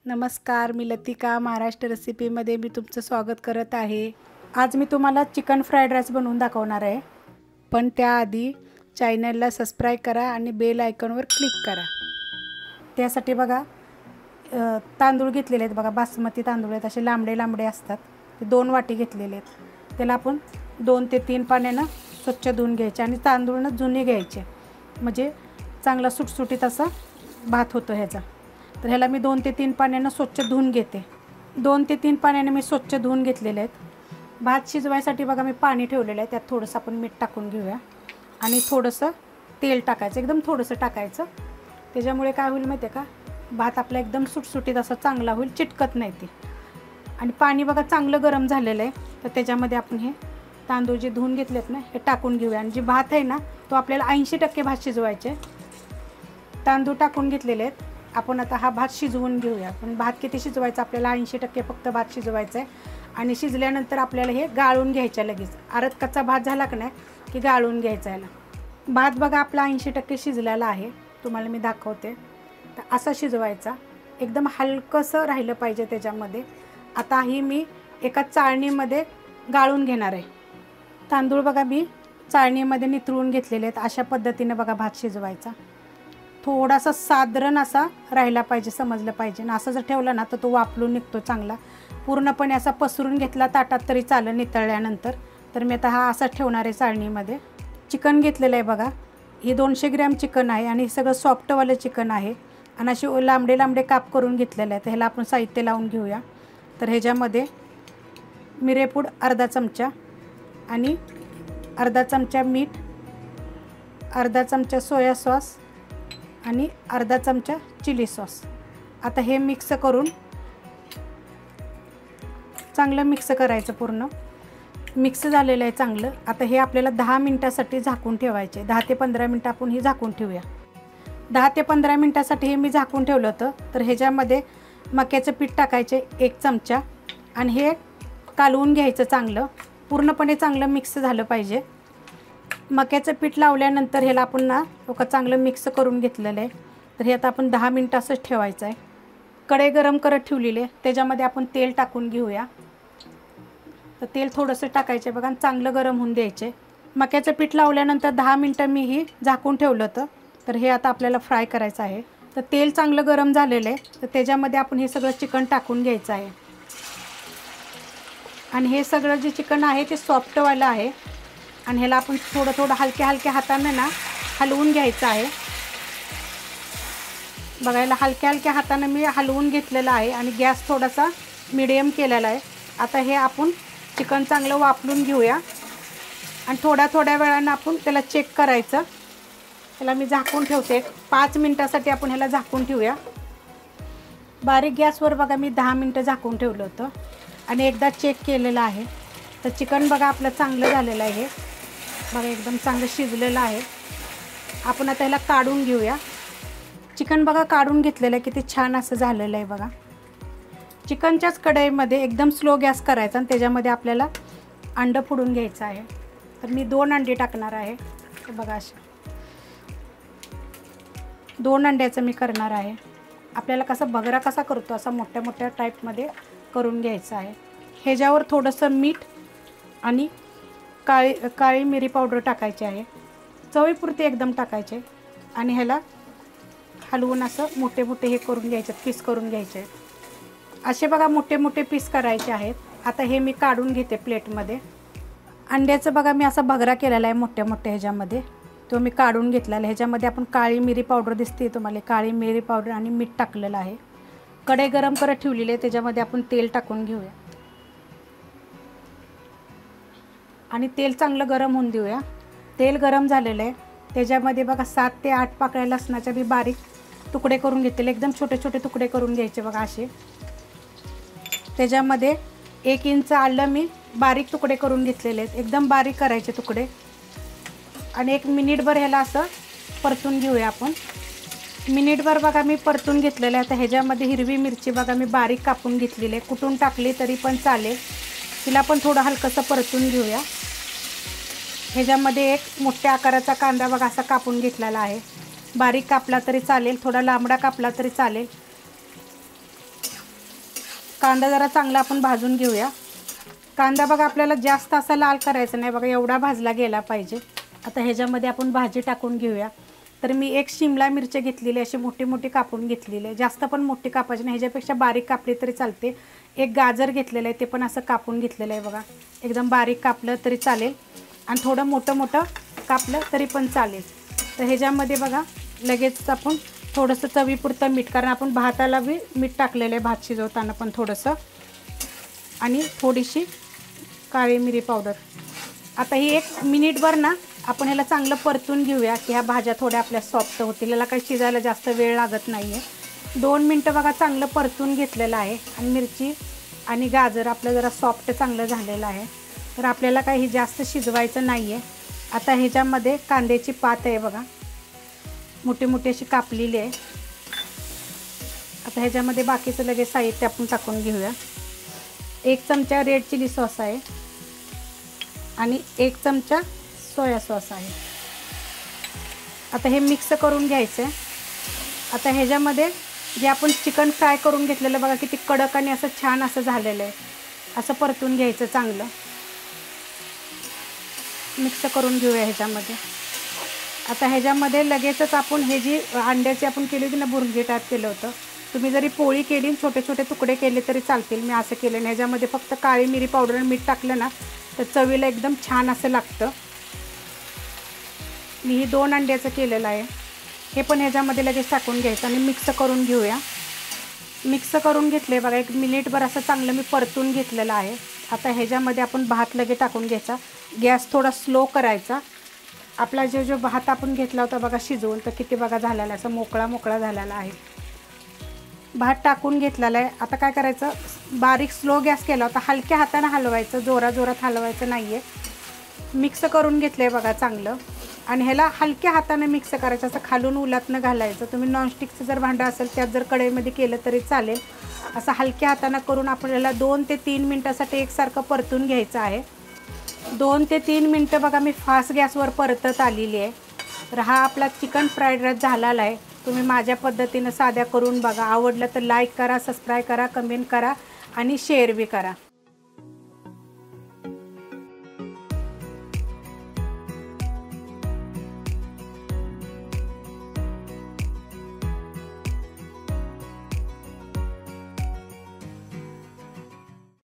नमस्कार, मी लतिका महाराष्ट्र रेसिपीमध्ये मी तुमचं स्वागत करत आहे। आज मी तुम्हाला चिकन फ्राईड राईस बनवून दाखवणार आहे, पण त्याआधी चॅनलला सबस्क्राइब करा आणि बेल आयकॉनवर क्लिक करा। त्यासाठी बघा तांदूळ घेतलेले आहेत बघा, बासमती तांदूळ आहेत, असे लांबडे लांबडे असतात। ते 2 वाटी घेतलेले आहेत। त्याला आपण 2 ते 3 पाण्याने स्वच्छ धुवून घ्यायचे आणि तांदूळने जुने घ्यायचे, म्हणजे चांगला सुटसुटीत असा भात होतो ह्याचा। तर ह्याला मी 2 ते 3 पाण्याने स्वच्छ धुवून घेते। 2 ते 3 पाण्याने मी स्वच्छ धुवून घेतलेले आहेत। भात शिजवायसाठी बघा मी पाणी ठेवलेलं आहे, त्यात थोडंसं आपण मीठ टाकून घेऊया आणि थोडंसं तेल टाकायचं, एकदम थोडंसं टाकायचं। त्याच्यामुळे काय होईल माहिती आहे का, भात आपला एकदम सुटसुटीत असा चांगला होईल, चिटकत नाही ते। आणि पाणी बघा चांगलं गरम झालेलं आहे, तर त्याच्यामध्ये आपण हे तांदूळ जे धुवून घेतलेत ना हे टाकून घेऊया। आणि जे भात आहे ना तो आपल्याला 80% भात शिजवायचे। तांदूळ टाकून घेतलेले आहेत आपण। आता हा भात शिजवून घेऊया। पण भात किती शिजवायचा आपल्याला, 80% फक्त भात शिजवायचा आहे। आणि शिजल्यानंतर आपल्याला हे गाळून घ्यायचं लगेच। अर्ध कच्चा भात झाला की नाही की गाळून घ्यायचा याला। भात बघा आपला 80% शिजलेला आहे, तुम्हाला मी दाखवते। तर असा शिजवायचा, एकदम हलकंसं राहिलं पाहिजे त्याच्यामध्ये। आता ही मी एका चाळणीमध्ये गाळून घेणार आहे। तांदूळ बघा मी चाळणीमध्ये नितळून घेतलेले आहेत। अशा पद्धतीने बघा भात शिजवायचा, थोडासा साधारण असा राहिला पाहिजे, समजलं पाहिजे ना। असं जर ठेवलं ना तर तो वाफलून निघतो चांगला। पूर्णपणे असा पसरून घेतला ताटात तरी चालेल नितळल्यानंतर। तर मी आता हा असा ठेवणार आहे चाळणीमध्ये। चिकन घेतलेलं आहे बघा, हे 200 ग्रॅम चिकन आहे आणि सगळं सॉफ्टवालं चिकन आहे। आणि असे लांबडे लांबडे काप करून घेतलेले आहेत। ह्याला आपण साहित्य लावून घेऊया। तर ह्याच्यामध्ये मिरेपूड अर्धा चमचा आणि अर्धा चमचा मीठ, अर्धा चमचा सोया सॉस आणि अर्धा चमचा चिली सॉस। आता हे मिक्स करून चांगलं मिक्स करायचं, पूर्ण मिक्स झालेलं आहे चांगलं। आता हे आपल्याला 10 मिनिटासाठी झाकून ठेवायचे। 10 ते 15 मिनिटं आपण ही झाकून ठेवूया। 10 ते 15 मिनिटासाठी हे मी झाकून ठेवलं होतं। तर ह्याच्यामध्ये मक्याचं पीठ टाकायचे 1 चमचा आणि हे कालवून घ्यायचं चांगलं, पूर्णपणे चांगलं मिक्स झालं पाहिजे। मक्याचं पीठ लावल्यानंतर ह्याला आपण ना चांगलं मिक्स करून घेतलेलं आहे। तर हे आता आपण 10 मिनिटं असंच ठेवायचं आहे। कढई गरम करत ठेवलेली आहे, त्याच्यामध्ये आपण तेल टाकून घेऊया। तर तेल थोडंसं टाकायचं बघा, चांगलं गरम होऊन द्यायचे। मक्याचं पीठ लावल्यानंतर 10 मिनिटं मी ही झाकून ठेवलं होतं। तर हे आता आपल्याला फ्राय करायचं आहे। तर तेल चांगलं गरम झालेलं आहे, तर त्याच्यामध्ये आपण हे सगळं चिकन टाकून घ्यायचं आहे। आणि हे सगळं जे चिकन आहे ते सॉफ्टवालं आहे आणि ह्याला आपण थोडं थोडं हलक्या हलक्या हाताने ना हलवून घ्यायचं आहे। बघायला हलक्या हलक्या हाताने मी हलवून घेतलेलं आहे आणि गॅस थोडासा मीडियम केलेला आहे। आता हे आपण चिकन चांगलं वाफलून घेऊया आणि थोड्या वेळानं आपण त्याला चेक करायचं। त्याला मी झाकून ठेवते 5 मिनिटासाठी, आपण ह्याला झाकून ठेवूया। बारीक गॅसवर बघा मी 10 मिनिटं झाकून ठेवलं होतं आणि एकदा चेक केलेलं आहे। तर चिकन बघा आपलं चांगलं झालेलं आहे, बघा एकदम चांगलं शिजलेलं आहे। आपण आता ह्याला काढून घेऊया। चिकन बघा काढून घेतलेलं आहे, किती छान असं झालेलं आहे बघा। चिकनच्याच कढईमध्ये एकदम स्लो गॅस करायचा आणि त्याच्यामध्ये आपल्याला अंडं फोडून घ्यायचं आहे। तर मी 2 अंडे टाकणार आहे। तर बघा असे 2 अंड्याचं मी करणार आहे। आपल्याला कसं बगरा कसा करतो असा मोठ्या मोठ्या टाईपमध्ये करून घ्यायचं आहे। ह्याच्यावर थोडंसं मीठ आणि काळी मिरी पावडर टाकायची आहे, चवीपुरती एकदम टाकायचे। आणि ह्याला हलवून असं मोठे मोठे हे करून घ्यायचे, पीस करून घ्यायचे। असे बघा मोठे मोठे पीस करायचे आहेत। आता हे मी काढून घेते प्लेटमध्ये। अंड्याचं बघा मी असा भगरा केलेला आहे मोठ्या मोठ्या ह्याच्यामध्ये, तो मी काढून घेतलेला आहे। ह्याच्यामध्ये आपण काळी मिरी पावडर दिसते तुम्हाला, काळी मिरी पावडर आणि मीठ टाकलेलं आहे। कढई गरम करत ठेवलेली आहे, त्याच्यामध्ये आपण तेल टाकून घेऊया आणि तेल चांगलं गरम होऊन देऊया। तेल गरम झालेलं आहे, त्याच्यामध्ये बघा 7 ते 8 पाकळ्या लसणाचे मी बारीक तुकडे करून घेतलेले, एकदम छोटे छोटे तुकडे करून घ्यायचे बघा असे। त्याच्यामध्ये 1 इंच आलं मी बारीक तुकडे करून घेतलेले आहेत, एकदम बारीक करायचे तुकडे। आणि 1 मिनिटभर ह्याला असं परतून घेऊया आपण। मिनिटभर बघा मी परतून घेतलेलं आहे। आता ह्याच्यामध्ये हिरवी मिरची बघा मी बारीक कापून घेतलेली आहे, कुटून टाकली तरी पण चालेल। तिला पण थोडं हलकंसं परतून घेऊया। ह्याच्यामध्ये 1 मोठ्या आकाराचा कांदा बघा असा कापून घेतलेला आहे, बारीक कापला तरी चालेल, थोडा लांबडा कापला तरी चालेल। कांदा जरा चांगला आपण भाजून घेऊया। कांदा बघा आपल्याला जास्त असा लाल करायचा नाही बघा, एवढा भाजला गेला पाहिजे। आता ह्याच्यामध्ये आपण भाजी टाकून घेऊया। तर मी एक शिमला मिरची घेतलेली, अशी मोठी मोठी कापून घेतलेली आहे, जास्त पण मोठी कापायची नाही, ह्याच्यापेक्षा बारीक कापली तरी चालते। एक गाजर घेतलेलं आहे, ते पण असं कापून घेतलेलं आहे बघा, एकदम बारीक कापलं तरी चालेल आणि थोडं मोठं मोठं कापलं तरी पण चालेल। तर ह्याच्यामध्ये बघा लगेच आपण थोडंसं चवीपुरतं मीठ, कारण आपण भाताला बी मीठ टाकलेलं आहे भात शिजवताना पण थोडंसं, आणि थोडीशी काळी मिरी पावडर। आता ही 1 मिनिटभर ना आपण ह्याला चांगलं परतून घेऊया की ह्या भाज्या थोड्या आपल्या सॉफ्ट होतील। याला काही शिजायला जास्त वेळ लागत नाही आहे। 2 मिनटं बघा चांगलं परतून घेतलेलं आहे आणि मिरची आणि गाजर आपलं जरा सॉफ्ट चांगलं झालेलं आहे। तर आपल्याला काही जास्त शिजवायचं नाही आहे। आता ह्याच्यामध्ये कांद्याची पात आहे बघा, मोठी मोठी अशी कापलेली आहे। आता ह्याच्यामध्ये बाकीचं लगेच साहित्य आपण टाकून घेऊया। 1 चमचा रेड चिली सॉस आहे आणि 1 चमचा सोया सॉस आहे। आता हे मिक्स करून घ्यायचं आहे। आता ह्याच्यामध्ये जे आपण चिकन फ्राय करून घेतलेलं बघा किती कडक आणि असं छान असं झालेलं आहे, असं परतून घ्यायचं चांगलं, मिक्स करून घेऊया ह्याच्यामध्ये। आता ह्याच्यामध्ये लगेचच आपण हे जी अंड्याची आपण केली होती ना बुर्जी टाईप केलं होतं, तुम्ही जरी पोळी केली छोटे छोटे तुकडे केले तरी चालतील, मी असं केलं। ह्याच्यामध्ये फक्त काळी मिरी पावडर आणि मीठ टाकलं ना तर चवीला एकदम छान असं लागतं। मी ही 2 अंड्याचं केलेलं आहे, हे पण ह्याच्यामध्ये लगेच टाकून घ्यायचं आणि मिक्स करून घेऊया। मिक्स करून घेतले बघा, 1 मिनिटभर असं चांगलं मी परतून घेतलेलं आहे। आता ह्याच्यामध्ये आपण भात लगेच टाकून घ्यायचा, गॅस थोडा स्लो करायचा। आपला जो भात आपण घेतला होता बघा शिजवून, तर किती बघा झालेला आहे, असं मोकळा मोकळा झालेला आहे। भात टाकून घेतलेला आहे। आता काय करायचं, बारीक स्लो गॅस केला होता, हलक्या हाताने हलवायचं, जोरात हलवायचं नाही आहे। मिक्स करून घेतलं आहे बघा चांगलं, आणि ह्याला हलक्या हाताने मिक्स करायचं, असं खालून उलटनं घालायचं। तुम्ही नॉनस्टिकचं जर भांडं असेल त्यात जर कढईमध्ये केलं तरी चालेल। असं हलक्या हाताने करून आपल्याला 2 ते 3 मिनटासाठी एकसारखं परतून घ्यायचं आहे। 2 ते 3 मिनटं बघा मी फास्ट गॅसवर परतत आलेली आहे। तर हा आपला चिकन फ्राईड राईस झालेला आहे। तुम्ही माझ्या पद्धतीनं साध्या करून बघा, आवडलं तर लाईक करा, सबस्क्राईब करा, कमेंट करा आणि शेअर बी करा।